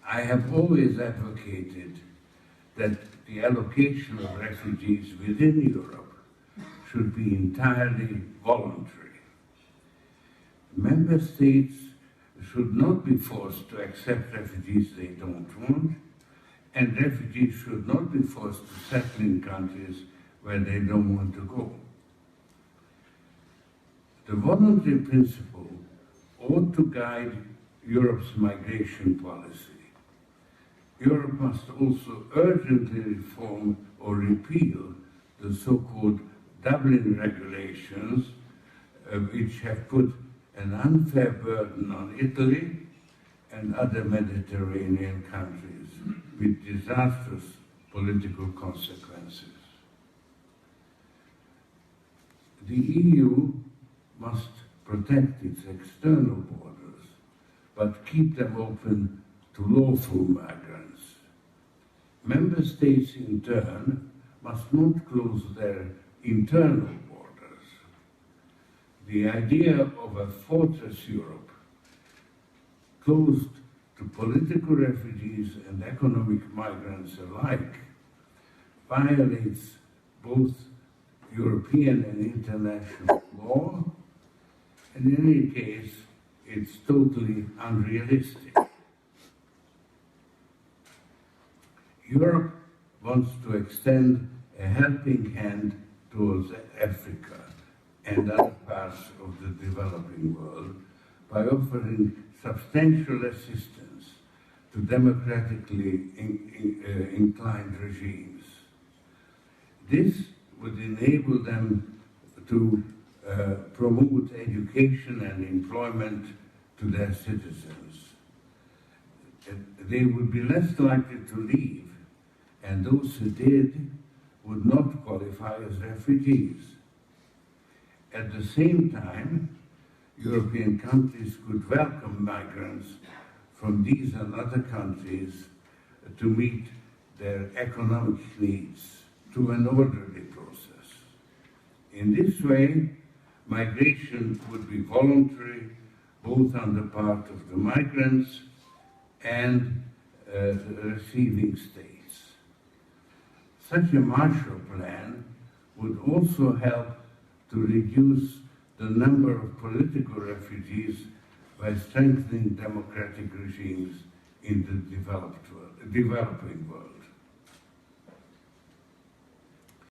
I have always advocated that the allocation of refugees within Europe should be entirely voluntary. Member states should not be forced to accept refugees they don't want, and refugees should not be forced to settle in countries where they don't want to go. The voluntary principle ought to guide Europe's migration policy. Europe must also urgently reform or repeal the so-called Dublin Regulations, which have put an unfair burden on Italy and other Mediterranean countries with disastrous political consequences. The EU must protect its external borders, but keep them open to lawful migrants. Member states, in turn, must not close their internal borders. The idea of a fortress Europe, closed to political refugees and economic migrants alike, violates both European and international law, and in any case, it's totally unrealistic. Europe wants to extend a helping hand towards Africa and other parts of the developing world by offering substantial assistance to democratically inclined regimes. This would enable them to promote education and employment to their citizens. They would be less likely to leave, and those who did would not qualify as refugees. At the same time, European countries could welcome migrants from these and other countries to meet their economic needs through an orderly process. In this way, migration would be voluntary, both on the part of the migrants and the receiving states. Such a Marshall Plan would also help to reduce the number of political refugees by strengthening democratic regimes in the developing world.